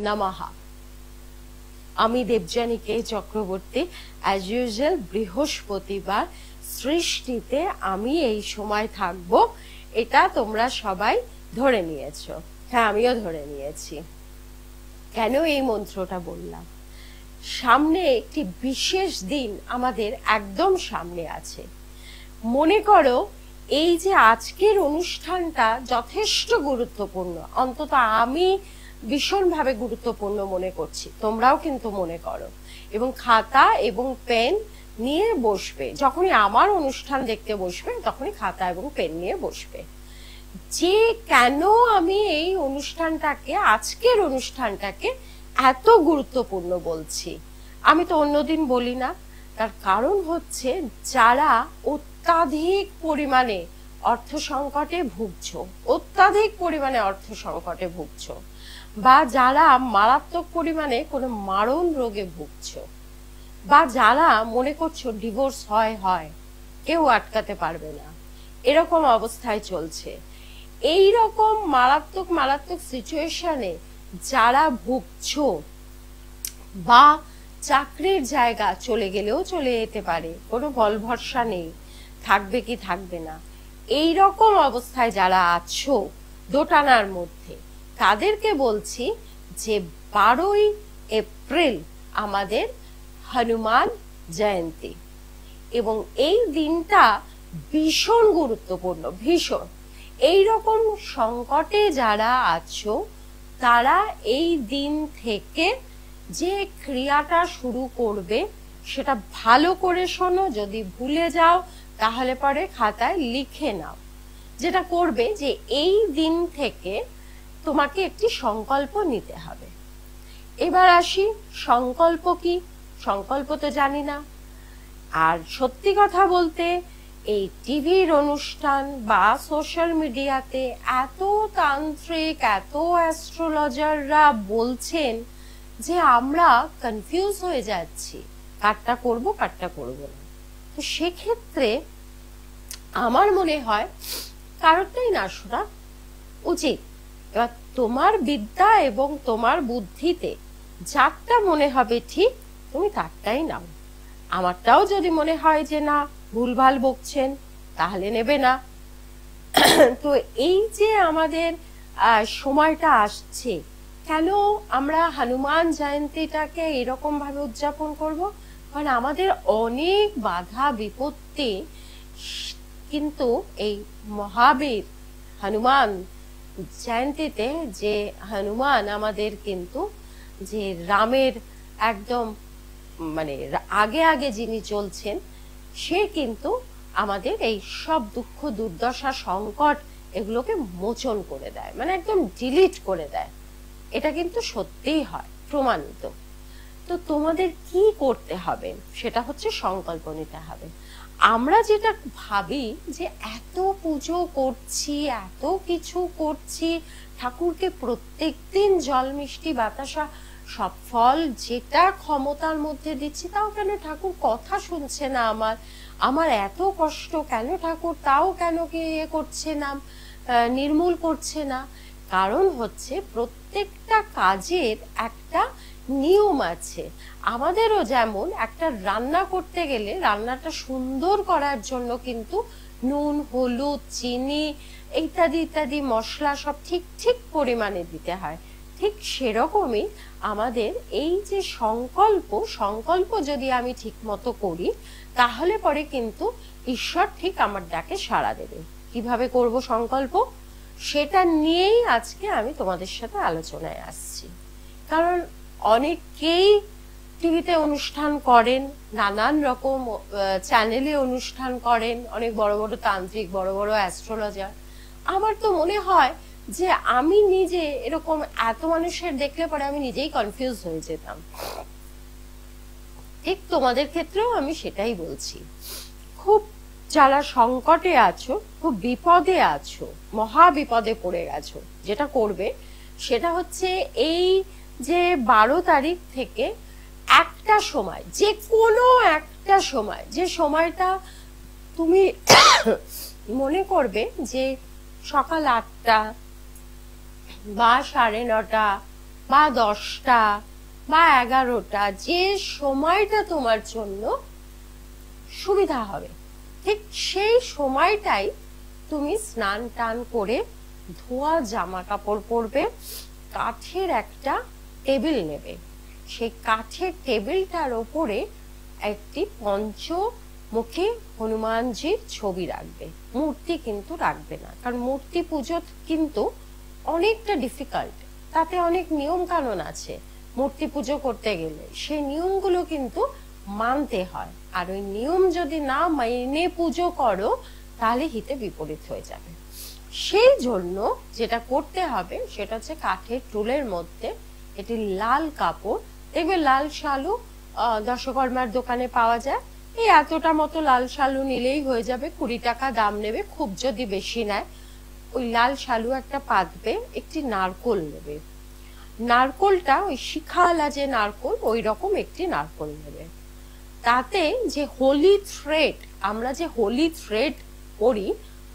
নমঃ। আমি দেবযানী কে Chakraborty. As usual বৃহস্পতিবার সৃষ্টিতে আমি এই সময় থাকবো, এটা তোমরা সবাই ধরে নিয়েছো। হ্যাঁ, আমিও ধরে নিয়েছি। কেন এই মন্ত্রটা বললাম? সামনে একটি বিশেষ দিন আমাদের একদম সামনে আছে। মনে করো এই যে আজকের অনুষ্ঠানটা যথেষ্ট গুরুত্বপূর্ণ, অন্তত আমি ভীষণভাবে গুরুত্বপূর্ণ মনে করছি, তোমরাও কিন্তু মনে করো, এবং খাতা এবং পেন নিয়ে বসবে। যখনই আমার অনুষ্ঠান দেখতে বসবে তখনই খাতা এবং পেন নিয়ে বসবে। যে কেন আমি এই অনুষ্ঠানটাকে, আজকের অনুষ্ঠানটাকে এত গুরুত্বপূর্ণ বলছি, আমি তো অন্যদিন বলি না। তার কারণ হচ্ছে যারা অত্যাধিক পরিমাণে অর্থ সংকটে ভুগছো, অত্যাধিক পরিমাণে অর্থ সংকটে ভুগছো, বা যারা মারাত্মক পরিমাণে কোনো মারণ রোগে ভুগছো, বা যারা মনে করছো ডিভোর্স হয় কেউ আটকাতে পারবে না, এরকম অবস্থায় চলছে। এই রকম মারাত্মক মারাত্মক সিচুয়েশনে যারা ভুগছো, বা চাকরির জায়গা চলে গেলেও চলে যেতে পারে, কোনো বল ভরসা নেই, থাকবে কি থাকবে না, এই রকম অবস্থায় যারা আছো দোটানার মধ্যে, তাদেরকে বলছি যে 12ই এপ্রিল আমাদের হনুমান জয়ন্তী, এবং এই দিনটা ভীষণ গুরুত্বপূর্ণ, ভীষণ। এই রকম সংকটে যারা আছো তারা এই দিন থেকে যে ক্রিয়াটা শুরু করবে সেটা ভালো করে শোনো। যদি ভুলে যাও তাহলে পরে খাতায় লিখে নাও। যেটা করবে যে এই দিন থেকে তোমাকে একটি সংকল্প নিতে হবে। এবার আসি, সংকল্প কি? সংকল্প তো জানি না। আর সত্যি কথা বলতে এই টিভির অনুষ্ঠান বা সোশ্যাল মিডিয়াতে এত তান্ত্রিক, এত অ্যাস্ট্রোলজাররা বলছেন যে আমরা কনফিউজ হয়ে যাচ্ছি, কারটা করব কারটা করব না। তো সেক্ষেত্রে আমার মনে হয় কারোরটাই না শোনা উচিত। এবার তোমার বিদ্যা এবং তোমার বুদ্ধিতে যারটা মনে হবে ঠিক, তুমি তারটাই নাও। আমারটাও যদি মনে হয় যে না ভুলভাল বকছেন, তাহলে নেবে না। তো এই যে আমাদের সময়টা আসছে, কেন আমরা হনুমান জয়ন্তীটাকে এরকম ভাবে উদযাপন করব? কারণ আমাদের অনেক বাধা বিপত্তি কিন্তু এই মহাবীর হনুমান জয়ন্তীতে, যে হনুমান আমাদের কিন্তু যে রামের একদম মানে আগে আগে যিনি চলছেন, সে কিন্তু আমাদের এই সব দুঃখ দুর্দশা সংকট এগুলোকে মোচন করে দেয়, মানে একদম ডিলিট করে দেয়। এটা কিন্তু সত্যিই হয়, প্রমাণিত। তো তোমাদের কি করতে হবে সেটা হচ্ছে সংকল্প নিতে হবে। আমরা যেটা ভাবি যে এত পুজো করছি, এত কিছু করছি, ঠাকুরকে প্রত্যেকদিন জল মিষ্টি বাতাসা সব ফল যেটা ক্ষমতার মধ্যে দিচ্ছি, তাও কেন ঠাকুর কথা শুনছে না? আমার এত কষ্ট কেন ঠাকুর তাও কেন কি করছে না, নির্মূল করছে না? কারণ হচ্ছে প্রত্যেকটা কাজের একটা নিয়ম আছে। আমাদেরও যেমন একটা রান্না করতে গেলে রান্নাটা সুন্দর করার জন্য কিন্তু নুন, হলুদ, চিনি ইত্যাদি ইত্যাদি মশলা সব ঠিক ঠিক পরিমাণে দিতে হয়। ঠিক সেরকমই আমাদের এই যে সংকল্প যদি আমি ঠিক মতো করি, তাহলে পরে কিন্তু ঈশ্বর ঠিক আমার ডাকে সাড়া দেবে। কিভাবে করব সংকল্প, সেটা নিয়েই আজকে আমি তোমাদের সাথে আলোচনায় আসছি। কারণ অনেকেই টিভিতে অনুষ্ঠান করেন, নানান রকম চ্যানেলে অনুষ্ঠান করেন, অনেক বড় বড় তান্ত্রিক, বড় বড় অ্যাস্ট্রোলজার। আমার তো মনে হয় যে আমি নিজে এরকম এত মানুষের দেখলে পরে আমি নিজেই কনফিউজ হয়ে যেতাম। ঠিক তোমাদের ক্ষেত্রেও আমি সেটাই বলছি। খুব যারা সংকটে আছো, খুব বিপদে আছো, মহা বিপদে পড়ে গেছো, যেটা করবে সেটা হচ্ছে এই যে 12 তারিখ থেকে একটা সময়, যে কোনো একটা সময়, যে সময়টা তুমি মনে করবে যে সকাল 8টা বা 9:30 বা 10টা বা 11টা, যে সময়টা তোমার জন্য সুবিধা হবে ঠিক সেই সময়টাই তুমি স্নান টান করে ধোয়া জামা কাপড় পরবে, কাঠের একটা টেবিল নেবে, সেই কাঠের টেবিলটার ওপরে একটি পঞ্চমুখী হনুমানজির ছবি রাখবে, মূর্তি কিন্তু রাখবে না, কারণ মূর্তি পুজো কিন্তু অনেকটা ডিফিকাল্ট, তাতে অনেক নিয়ম কানুন আছে। মূর্তি পুজো করতে গেলে সেই নিয়মগুলো কিন্তু মানতে হয়, আর ওই নিয়ম যদি না মেনে পুজো করো তাহলে হিতে বিপরীত হয়ে যাবে। সেই জন্য যেটা করতে হবে সেটা হচ্ছে কাঠের টুলের মধ্যে এটি লাল কাপড়, দেখবে লাল শালু দশকর্মার দোকানে পাওয়া যায়, এই এতটা মতো লাল শালু নিলেই হয়ে যাবে, 20 টাকা দাম নেবে, খুব যদি বেশি নেয়। ওই লাল শালু একটা পাতবে, একটি নারকোল নেবে, নারকোলটা ওই শিখাওয়ালা যে নারকোল ওই রকম একটি নারকোল নেবে, তাতে যে হোলি থ্রেড, আমরা যে হোলি থ্রেড করি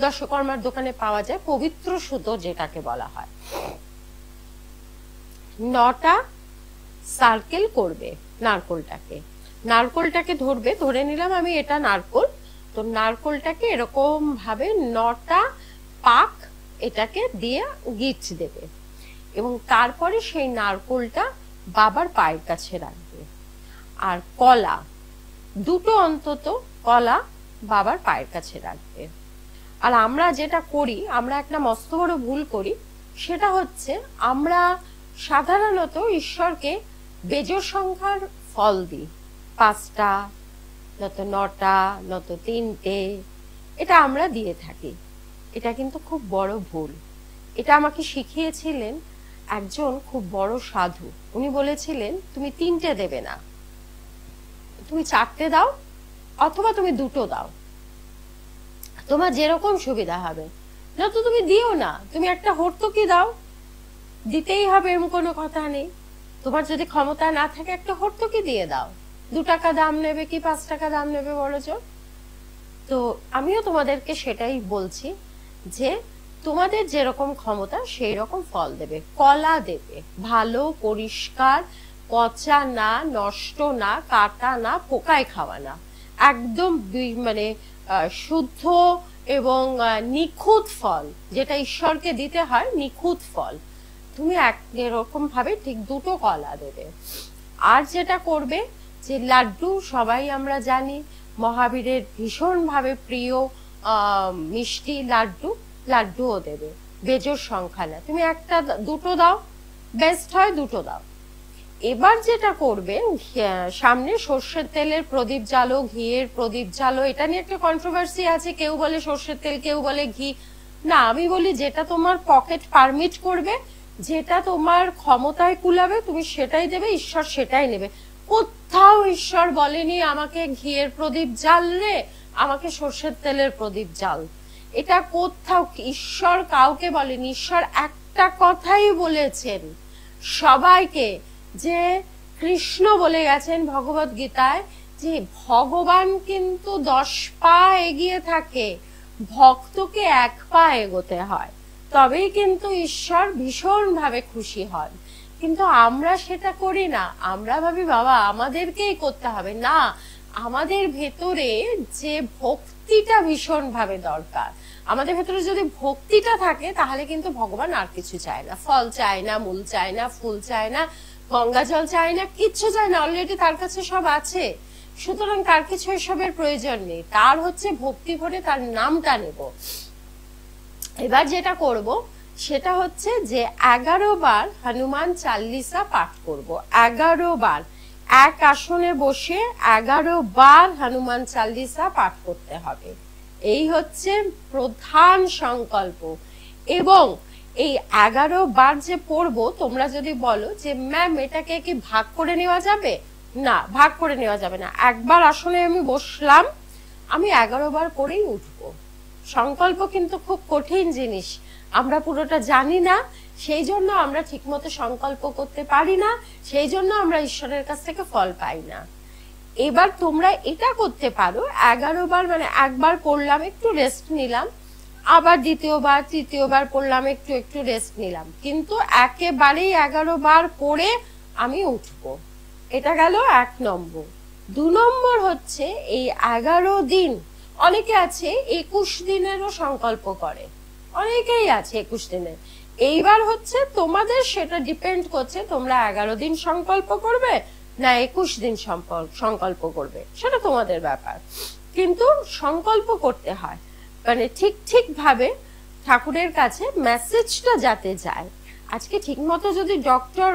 দশকর্মার দোকানে পাওয়া যায়, পবিত্র সুতো যেটাকে বলা হয়, 9টা সার্কেল করবে নারকোলটাকে, নারকোলটাকে ধরবে, ধরে নিলাম আমি এটা নারকোল, তো নারকোলটাকে এরকম ভাবে 9টা পাক এটাকে দিয়ে গিট দেবে, এবং তারপরে সেই নারকোলটা বাবার পায়ের কাছে রাখবে, আর কলা 2টো অন্তত কলা বাবার পায়ের কাছে রাখবে। আর আমরা যেটা করি, আমরা একটা মস্ত বড় ভুল করি, সেটা হচ্ছে আমরা সাধারণত ঈশ্বরকে বেজোড় সংখ্যার ফল দিই, 5টা নত 9টা নত 3টে, এটা আমরা দিয়ে থাকি, এটা কিন্তু খুব বড় ভুল। এটা আমাকে শিখিয়েছিলেন একজন খুব বড় সাধু, উনি বলেছিলেন তুমি 3টে দেবে না, তুমি 4টে দাও অথবা তুমি 2টো দাও, তোমার যেরকম সুবিধা হবে, না তো তুমি দিও না, তুমি একটা হর্তুকি দাও, দিতেই হবে এমন কোনো কথা নেই, তোমার যদি ক্ষমতা না থাকে একটা হর্তুকি দিয়ে দাও, 2 টাকা দাম নেবে কি 5 টাকা দাম নেবে বলো তো। তো আমিও তোমাদেরকে সেটাই বলছি যে তোমাদের যেরকম ক্ষমতা সেই রকম ফল দেবে, কলা দেবে, ভালো পরিষ্কার, পচা না, নষ্ট না, কাটা না, পোকায় খাওয়া না, একদম মানে শুদ্ধ এবং নিখুঁত ফল, যেটা ঈশ্বরকে দিতে হয়, নিখুঁত ফল তুমি এরকম ভাবে ঠিক 2টো কলা দেবে। আর যেটা করবে যে লাড্ডু, সবাই আমরা জানি মহাবীরের ভীষণ ভাবে প্রিয় মিষ্টি লাড্ডু, লাড্ডুও দেবে, বেজোড় সংখ্যা না, তুমি 1টা 2টো দাও, বেস্ট হয় 2টো দাও। এবার যেটা করবে, সামনে সর্ষের তেলের প্রদীপ জ্বালো, ঘিয়ের প্রদীপ জ্বালো, এটা নিয়ে একটা কন্ট্রোভার্সি আছে, কেউ বলে সর্ষের তেল, কেউ বলে ঘি, না আমি বলি যেটা তোমার পকেট পারমিট করবে, যেটা তোমার ক্ষমতায় কুলাবে তুমি সেটাই দেবে, ঈশ্বর সেটাই নেবে। কোথাও ঈশ্বর বলেনি আমাকে ঘিয়ের প্রদীপ জ্বাল রে, আমাকে সর্ষের তেলের প্রদীপ জ্বাল, এটা কোথাও ঈশ্বর কাউকে বলেনি। ঈশ্বর একটা কথাই বলেছেন সবাইকে, যে কৃষ্ণ বলে গেছেন ভগবত গীতায় যে ভগবান কিন্তু 10 পা এগিয়ে থাকে, ভক্তকে 1 পা এগোতে হয়, তবেই কিন্তু ঈশ্বর ভীষণ ভাবে খুশি হন। কিন্তু আমরা সেটা করি না, আমরা ভাবি বাবা আমাদেরকেই করতে হবে, না, আমাদের ভেতরে যে ভক্তিটা ভীষণ ভাবে দরকার, আমাদের ভেতরে যদি ভক্তিটা থাকে তাহলে কিন্তু ভগবান আর কিছু চায় না, ফল চায় না, মূল চায় না, ফুল চায় না, গঙ্গা জল চায় না, কিচ্ছু চায় না, অলরেডি তার কাছে সব আছে, সুতরাং তার কিছু এসবের প্রয়োজন নেই, তার হচ্ছে ভক্তি ভরে তার নামটা নেব। এবার যেটা করব সেটা হচ্ছে যে 11 বার হনুমান চাল্লিশা পাঠ করব, 11 বার এক আসনে বসে 11 বার হনুমান চাল্লিশা পাঠ করতে হবে, এই হচ্ছে প্রধান সংকল্প। এবং এই 11 বার যে পড়বো, তোমরা যদি বলো যে ম্যাম এটাকে কি ভাগ করে নেওয়া যাবে, না ভাগ করে নেওয়া যাবে না, একবার আসনে আমি বসলাম, আমি 11 বার করেই উঠবো। সংকল্প কিন্তু খুব কঠিন জিনিস, আমরা পুরোটা জানি না, সেই জন্য আমরা ঠিকমতো সংকল্প করতে পারি না, সেই জন্য আমরা ঈশ্বরের কাছ থেকে ফল পাই না। এবার তোমরা এটা করতে পারো, 11 বার মানে একবার করলাম, একটু রেস্ট নিলাম, আবার দ্বিতীয়বার তৃতীয়বার পড়লাম, একটু একটু রেস্ট নিলাম, কিন্তু একেবারেই 11 বার পড়ে আমি উঠবো। এটা গেল 1 নম্বর। 2 নম্বর হচ্ছে এই 11 দিন, অনেকে আছে 21 দিনেরও সংকল্প করে, অনেকেই আছে 21 দিনের। এইবার হচ্ছে তোমাদের সেটা ডিপেন্ড করছে তোমরা 11 দিন সংকল্প করবে না 21 দিন সংকল্প করবে, সেটা তোমাদের ব্যাপার। কিন্তু সংকল্প করতে হয়, মানে ঠিক ঠিক ভাবে ঠাকুরের কাছে মেসেজটা যাতে যায়। আজকে ঠিক মতো যদি ডক্টর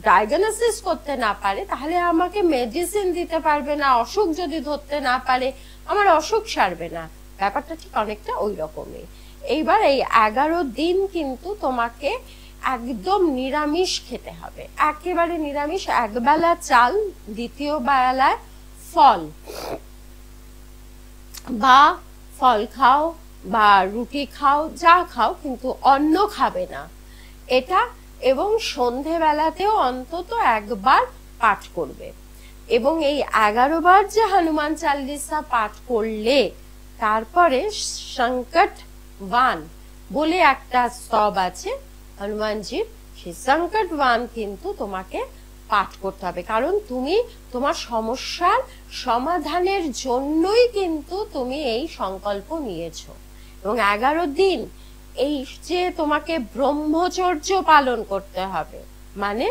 ডায়াগনোসিস করতে না পারে, তাহলে আমাকে মেডিসিন দিতে পারবে না। অসুখ যদি ধরতে না পারে, আমার অসুখ সারবে না। ব্যাপারটা ঠিক অনেকটা ওই রকমই। এইবার এই 11 দিন কিন্তু তোমাকে একদম নিরামিষ খেতে হবে, একেবারে নিরামিষ। একবেলা চাল, দ্বিতীয় বেলায় ফল, বা ফল খাও বা রুটি খাও, যা খাও, কিন্তু অন্ন খাবে না এটা। এবং সন্ধেবেলাতেও অন্তত একবার পাঠ করবে। এবং এই 11 বার যে হনুমান চালিসা পাঠ করলে তারপরে সংকট ওয়ান বলে একটা স্তব আছে হনুমানজির, সেই সংকট ওয়ান কিন্তু তোমাকে পাঠ করতে হবে। কারণ তুমি তোমার সমস্যার সমাধানের জন্যই কিন্তু তুমি এই সংকল্প নিয়েছো। এবং 11 দিন এই যে তোমাকে ব্রহ্মচর্য পালন করতে হবে। মানে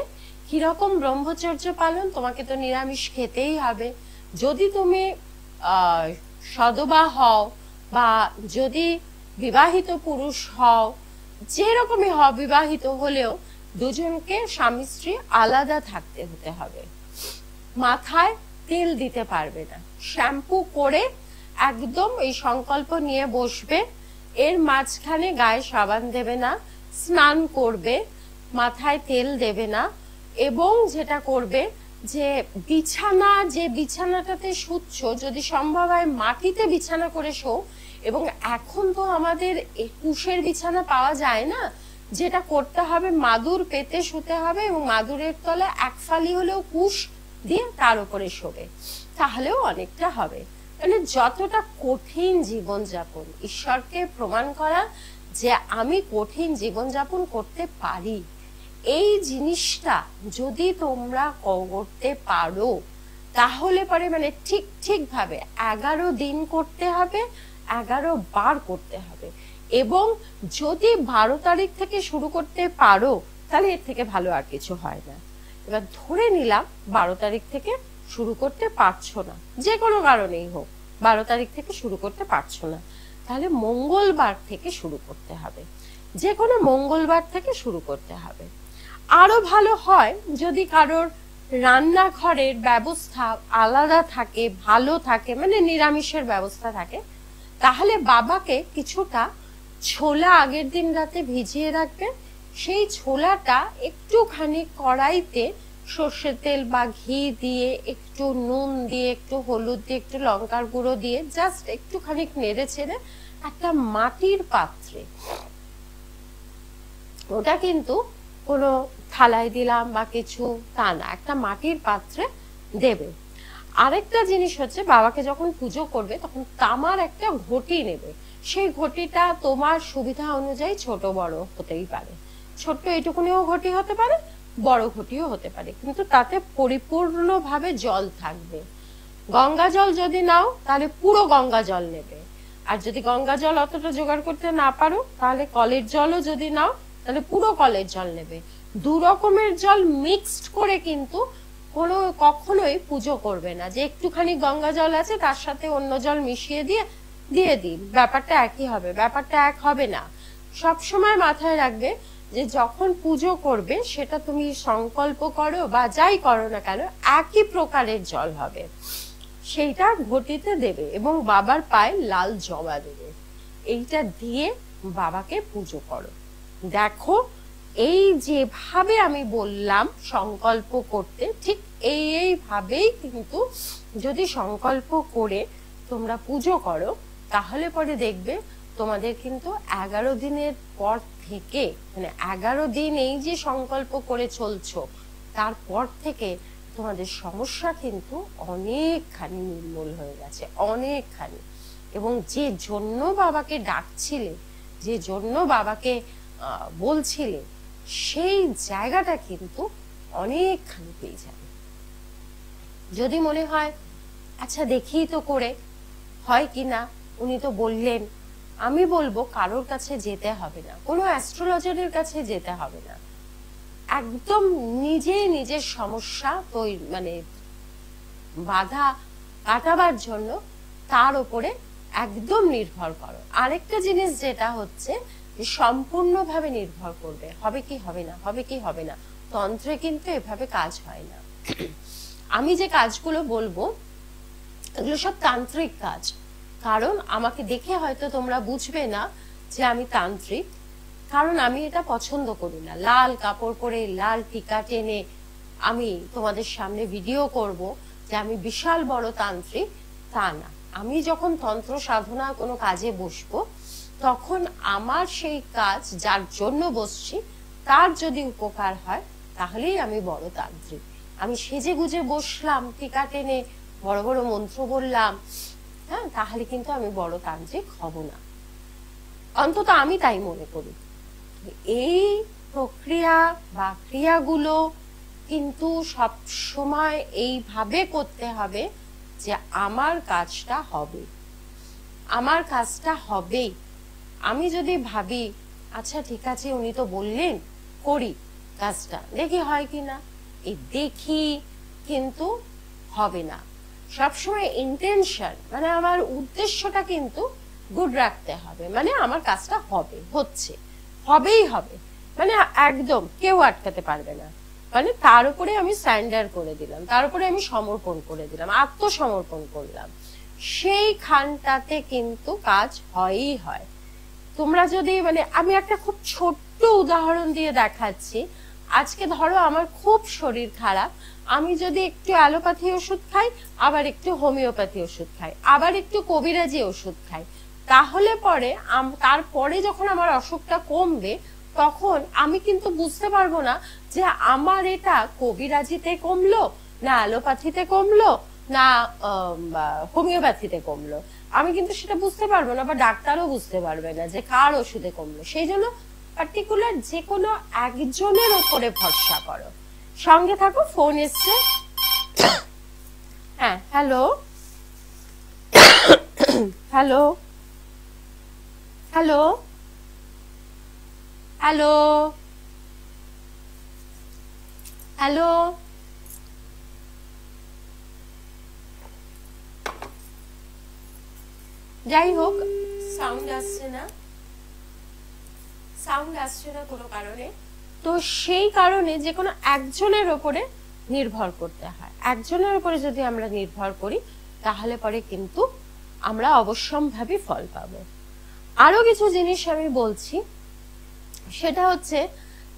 কিরকম ব্রহ্মচর্য পালন? তোমাকে তো নিরামিষ খেতেই হবে। যদি তুমি সদবা হও বা যদি বিবাহিত পুরুষ হও, যেরকমই হও, বিবাহিত হলেও দুজনকে স্বামী স্ত্রী আলাদা থাকতে হতে হবে। মাথায় তেল দিতে পারবে না, শ্যাম্পু করে একদম এই সংকল্প নিয়ে বসবে। এর মাঝখানে গায়ে সাবান দেবে না, স্নান করবে, মাথায় তেল দেবে না। এবং যেটা করবে যে বিছানা, যে বিছানাটাতে শুচ্ছ, যদি সম্ভব হয় মাটিতে বিছানা করে শো। এবং এখন তো আমাদের কুশের বিছানা পাওয়া যায় না, যেটা করতে হবে মাদুর পেতে শুতে হবে এবং মাদুরের তলে এক ফালি হলেও কুশ দিয়ে তার উপরে শোবে, তাহলেও অনেকটা হবে। মানে যতটা কঠিন জীবনযাপন, ঈশ্বরকে প্রমাণ করা যে আমি কঠিন জীবনযাপন করতে পারি, এই জিনিসটা যদি তোমরা করতে পারো তাহলে পরে মানে ঠিক ঠিক ভাবে 11 দিন করতে হবে, 11 বার করতে হবে। এবং যদি 12 তারিখ থেকে শুরু করতে পারো তাহলে এর থেকে ভালো আর কিছু হয় না। এবার ধরে নিলাম 12 তারিখ থেকে শুরু করতে পারছো না, যে কোনো কারণেই হোক 12 তারিখ থেকে শুরু করতে পারছো না, তাহলে মঙ্গলবার থেকে শুরু করতে হবে, যে কোনো মঙ্গলবার থেকে শুরু করতে হবে। আরো ভালো হয় যদি কারোর রান্নাঘরের ব্যবস্থা আলাদা থাকে, ভালো থাকে, মানে নিরামিষের ব্যবস্থা থাকে, তাহলে বাবাকে কিছুটা ছোলা আগের দিন রাতে ভিজিয়ে রাখবে। সেই ছোলাটা একটুখানি কড়াইতে সর্ষের তেল বা ঘি দিয়ে, একটু নুন দিয়ে, একটু হলুদ দিয়ে, একটু লঙ্কার গুঁড়ো দিয়ে জাস্ট একটুখানি নেড়ে ছেড়ে একটা মাটির পাত্রে, ওটা কিন্তু কোনো থালায় দিলাম বা কিছু তা না, একটা মাটির পাত্রে দেবে। আরেকটা জিনিস হচ্ছে, বাবাকে যখন পুজো করবে তখন তামার একটা ঘটি নেবে। সেই ঘটিটা তোমার সুবিধা অনুযায়ী ছোট বড় হতেই পারে, ছোট্ট এটুকুনিও ঘটি হতে পারে, বড় ঘটিও হতে পারে, কিন্তু তাতে পরিপূর্ণভাবে জল থাকবে। গঙ্গা জল যদি নাও তাহলে পুরো গঙ্গা জল নেবে, আর যদি গঙ্গা জল অতটা জোগাড় করতে না পারো তাহলে কলের জলও যদি নাও তাহলে পুরো কলের জল নেবে। 2 রকমের জল মিক্সড করে কিন্তু কোনো কখনোই পুজো করবে না, যে একটুখানি গঙ্গা জল আছে তার সাথে অন্য জল মিশিয়ে দিয়ে দিন, ব্যাপারটা একই হবে, ব্যাপারটা এক হবে না। সব সময় মাথায় রাখবে যে যখন পুজো করবে সেটা তুমি সংকল্প করো বা যাই করো না কেন, একই প্রকারের জল হবে, সেইটা ঘটিতে দেবে এবং বাবার পায়ে লাল জবা দেবে। এইটা দিয়ে বাবাকে পুজো করো। দেখো এই যেভাবে আমি বললাম সংকল্প করতে, ঠিক এইভাবেই কিন্তু যদি সংকল্প করে তোমরা পুজো করো তাহলে পরে দেখবে তোমাদের কিন্তু 11 দিনের পর থেকে, মানে 11 দিন এই যে সংকল্প করে চলছো তারপর থেকে তোমাদের সমস্যা কিন্তু অনেকখানি নির্মূল হয়ে গেছে, অনেকখানি। এবং যে জন্য বাবাকে ডাকছিলে যে জন্য বাবাকে বলছিলে, সেই জায়গাটা কিন্তু অনেকখানি পেয়ে যাবে। যদি মনে হয় আচ্ছা দেখি তো করে হয় কিনা, উনি তো বললেন, আমি বলবো কারোর কাছে যেতে হবে না, কোনো অ্যাস্ট্রোলজারের কাছে যেতে হবে না, একদম নিজে নিজের সমস্যা মানে বাধা কাটাবার জন্য তার উপরে একদম নির্ভর করো। আরেকটা জিনিস যেটা হচ্ছে সম্পূর্ণভাবে নির্ভর করবে, হবে কি হবে না, হবে কি হবে না। তন্ত্রে কিন্তু এভাবে কাজ হয় না। আমি যে কাজগুলো বলবো এগুলো সব তান্ত্রিক কাজ, কারণ আমাকে দেখে হয়তো তোমরা বুঝবে না যে আমি তান্ত্রিক, কারণ আমি এটা পছন্দ করি না। লাল কাপড় পরে লাল টিকা টেনে আমি তোমাদের সামনে ভিডিও করব যে আমি বিশাল বড় তান্ত্রিক, তা না। আমি যখন তন্ত্র সাধনা কোনো কাজে বসবো, তখন আমার সেই কাজ যার জন্য বসছি তার যদি উপকার হয় তাহলেই আমি বড় তান্ত্রিক। আমি সেজে গুজে বসলাম, টিকা টেনে বড় বড় মন্ত্র বললাম, হ্যাঁ, তাহলে কিন্তু আমি বড় তান্ত্রিক হব না, অন্তত আমি তাই মনে করি। এই প্রক্রিয়া বা ক্রিয়াগুলো কিন্তু সব সময় এইভাবে করতে হবে যে আমার কাজটা হবে, আমার কাজটা হবেই। আমি যদি ভাবি আচ্ছা ঠিক আছে উনি তো বললেন করি কাজটা, দেখি হয় কিনা, এই দেখি কিন্তু হবে না। সবসময় ইন্টেনশন মানে আমার উদ্দেশ্যটা কিন্তু গুড রাখতে হবে, মানে আমার কাজটা হবে, হচ্ছে, হবেই হবে, মানে একদম কেউ আটকাতে পারবে না। মানে তার উপরে আমি সারেন্ডার করে দিলাম, তার উপরে আমি সমর্পণ করে দিলাম, আত্মসমর্পণ করলাম, সেইখানটাতে কিন্তু কাজ হয়ই হয়। তোমরা যদি মানে আমি একটা খুব ছোট্ট উদাহরণ দিয়ে দেখাচ্ছি। আজকে ধরো আমার খুব শরীর খারাপ, আমি যদি একটু অ্যালোপ্যাথি ওষুধ খাই, আবার একটু হোমিওপ্যাথি ওষুধ খাই, আবার একটু কবিরাজি ওষুধ খাই, তাহলে পরে তারপরে যখন আমার অসুখটা কমবে, তখন আমি কিন্তু বুঝতে পারবো না যে আমার এটা কবিরাজিতে কমলো না অ্যালোপ্যাথিতে কমলো না হোমিওপ্যাথিতে কমলো। আমি কিন্তু সেটা বুঝতে পারবো না, বা ডাক্তারও বুঝতে পারবে না যে কার ওষুধে কমলো। সেই জন্য পার্টিকুলার যে কোনো একজনের ওপরে ভরসা করো। সঙ্গে থাকো, ফোন এসছে। হ্যাঁ, hello hello hello hello hello, যাই হোক সাউন্ড আসছে না, সাউন্ড আসছে না কোনো কারণে। তো সেই কারণে যে কোনো একজনের ওপরে নির্ভর করতে হয়। একজনের উপরে যদি আমরা নির্ভর করি তাহলে পরে কিন্তু আমরা অবশ্যম্ভাবী ফল পাবো। আরো কিছু জিনিস আমি বলছি, সেটা হচ্ছে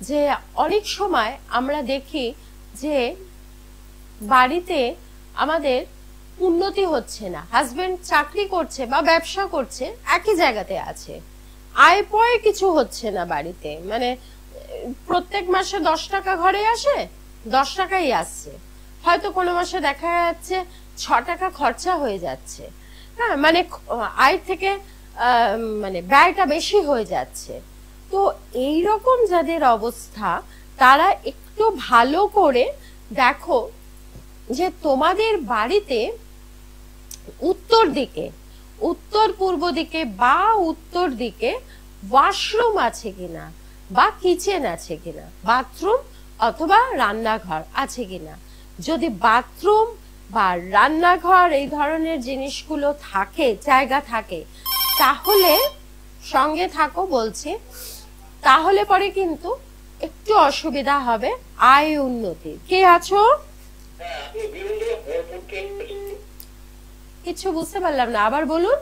যে অনেক সময় আমরা দেখি যে বাড়িতে আমাদের উন্নতি হচ্ছে না, হাজবেন্ড চাকরি করছে বা ব্যবসা করছে, একই জায়গাতে আছে, আয় পয় কিছু হচ্ছে না বাড়িতে, মানে প্রত্যেক মাসে 10 টাকা ঘরে আসে, 10 টাকাই আসছে, হয়তো কোনো মাসে দেখা যাচ্ছে 6 টাকা খরচা হয়ে যাচ্ছে, হ্যাঁ, মানে আয় থেকে মানে ব্যয়টা বেশি হয়ে যাচ্ছে। তো এই রকম যাদের অবস্থা, তারা একটু ভালো করে দেখো যে তোমাদের বাড়িতে উত্তর দিকে, উত্তর পূর্ব দিকে বা উত্তর দিকে ওয়াশরুম আছে কিনা বা কিচেন আছে কিনা, বাথরুম অথবা রান্নাঘর আছে কিনা। যদি বাথরুম বা রান্নাঘর এই ধরনের জিনিসগুলো থাকে, জায়গা থাকে, তাহলে সঙ্গে থাকো বলছি, তাহলে পরে কিন্তু একটু অসুবিধা হবে আয় উন্নতি। কে আছো? কিছু বুঝতে পারলাম না, আবার বলুন।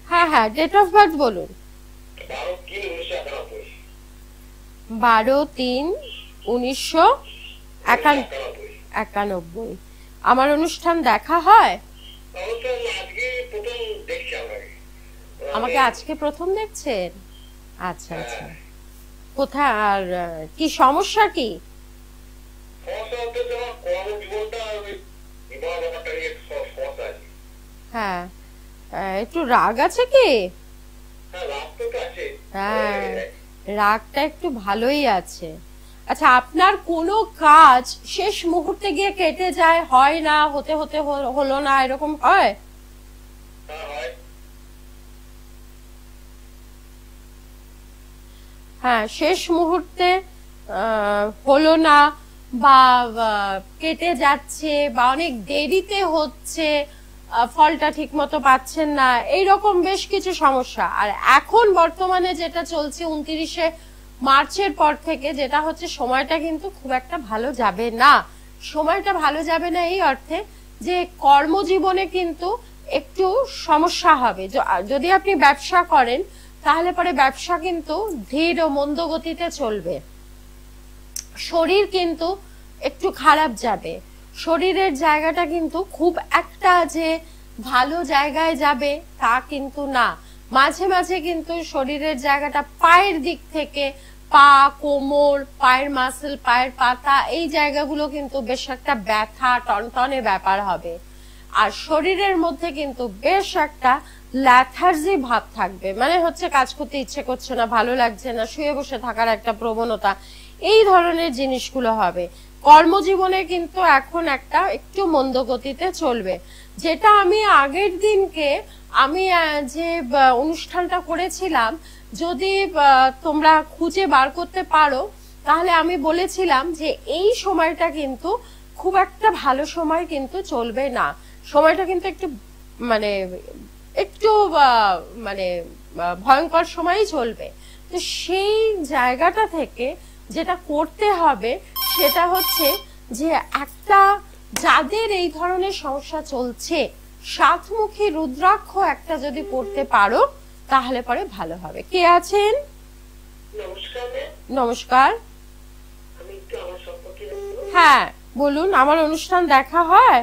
হ্যাঁ হ্যাঁ, ডেট অফ বার্থ বলুন। 12/3/1991। আমার অনুষ্ঠান দেখা হয়? আমাকে আজকে প্রথম দেখছেন? আচ্ছা আচ্ছা, কোথায় আর কি সমস্যা কি? হ্যাঁ, একটু রাগ আছে কি? হ্যাঁ, রাগ তো আছে। হ্যাঁ, রাগটা একটু ভালোই আছে। আচ্ছা, আপনার কোনো কাজ শেষ মুহূর্তে গিয়ে কেটে যায়, হয় না, হতে হতে হলো না, এরকম হয়? হ্যাঁ, হয়। হ্যাঁ, শেষ মুহূর্তে হলো না, বা কেটে যাচ্ছে, বা অনেক দেরিতে হচ্ছে, ফলটা ঠিক মতো পাচ্ছেন না, এইরকম বেশ কিছু সমস্যা। আর এখন বর্তমানে যেটা চলছে 29শে মার্চের পর থেকে, যেটা হচ্ছে সময়টা কিন্তু খুব একটা ভালো যাবে না। সময়টা ভালো যাবে না এই অর্থে যে কর্মজীবনে কিন্তু একটু সমস্যা হবে। যদি আপনি ব্যবসা করেন তাহলে পরে ব্যবসা কিন্তু ধীর ও মন্দ গতিতে চলবে। শরীর কিন্তু একটু খারাপ যাবে, শরীরের জায়গাটা কিন্তু খুব একটা যে ভালো জায়গায় যাবে তা কিন্তু না। মাঝে মাঝে কিন্তু শরীরের জায়গাটা পায়ের দিক থেকে, পা, কোমর, পায়ের মাসল, পায়ের পাতা, এই জায়গাগুলো কিন্তু বেশ একটা ব্যথা টনটনে ব্যাপার হবে। আর শরীরের মধ্যে কিন্তু বেশ একটা ল্যাথার্জি ভাব থাকবে, মানে হচ্ছে কাজ করতে ইচ্ছে করছে না, ভালো লাগছে না, শুয়ে বসে থাকার একটা প্রবণতা, এই ধরনের জিনিসগুলো হবে। কর্মজীবনে কিন্তু এখন একটা একটু মন্দ গতিতে চলবে। যেটা আমি আগের দিনকে আমি যে অনুষ্ঠানটা করেছিলাম, যদি তোমরা খুঁজে বার করতে পারো, তাহলে আমি বলেছিলাম যে এই সময়টা কিন্তু খুব একটা ভালো সময় কিন্তু চলবে না। সময়টা কিন্তু একটু মানে একটু মানে ভয়ঙ্কর সময়ই চলবে। তো সেই জায়গাটা থেকে যেটা করতে হবে সেটা হচ্ছে যে একটা, যাদের এই ধরনের সমস্যা চলছে, সাতমুখী রুদ্রাক্ষ একটা যদি পড়তে পারো তাহলে পরে ভালো হবে। কে আছেন? নমস্কার। নমস্কার। আমি একটু আমার সম্পর্কে হ্যাঁ বলুন, আমার অনুষ্ঠান দেখা হয়?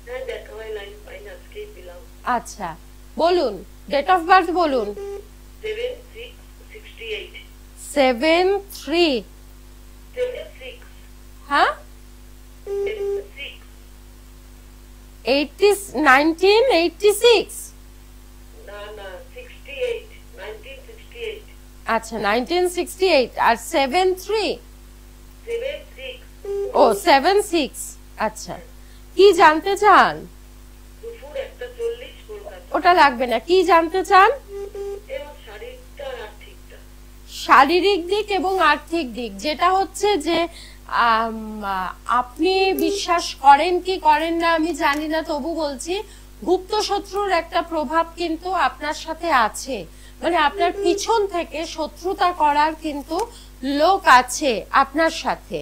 হ্যাঁ, দেখা হয়, লাইন পাই না, আজকেই পেলাম। আচ্ছা বলুন, ডেট অফ বার্থ বলুন। 7668। 73। 76। হ্যাঁ, 76। 1986। না না, 68, 1968। আচ্ছা 1968 আর 73। 76। ও 76। আচ্ছা, কি জানতে চান? দুপুর 1:40 কলকাতা। ওটা লাগবে না, কি জানতে চান? এবং শারীরিকটা আর ঠিকটা। শারীরিক দিক এবং আর্থিক দিক, যেটা হচ্ছে যে আপনি বিশ্বাস করেন কি করেন না আমি জানি না, তবু বলছি গুপ্ত শত্রুর একটা প্রভাব কিন্তু আপনার সাথে আছে। মানে আপনার পিছন থেকে শত্রুতা করার কিন্তু লোক আছে আপনার সাথে।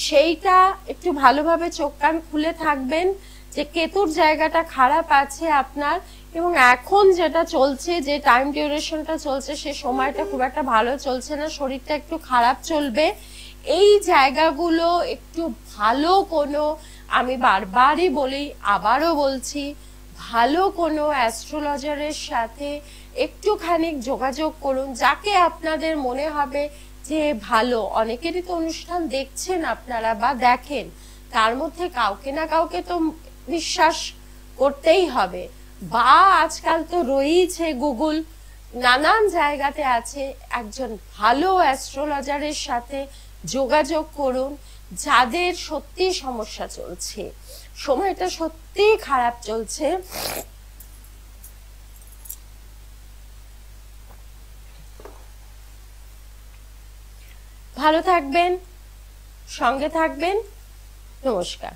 সেইটা একটু ভালোভাবে চোখ কান খুলে থাকবেন যে কেতুর জায়গাটা খারাপ আছে আপনার, এবং এখন যেটা চলছে, যে টাইম ডিউরেশনটা চলছে, সে সময়টা খুব একটা ভালো চলছে না, শরীরটা একটু খারাপ চলবে। এই জায়গাগুলো একটু ভালো কোনো, আমি বারবারই বলি, আবারও বলছি, ভালো কোনো অ্যাস্ট্রোলজারের সাথে একটুখানি যোগাযোগ করুন, যাকে আপনাদের মনে হবে যে ভালো। অনেকেরই তো অনুষ্ঠান দেখছেন আপনারা বা দেখেন, তার মধ্যে কাউকে না কাউকে তো বিশ্বাস করতেই হবে। বা আজকাল তো রয়েছে গুগল, নানান জায়গাতে আছে, একজন ভালো অ্যাস্ট্রোলজারের সাথে যোগাযোগ করুন। যাদের সত্যি সমস্যা চলছে, সময়টা সত্যি খারাপ চলছে, ভালো থাকবেন, সঙ্গে থাকবেন। নমস্কার।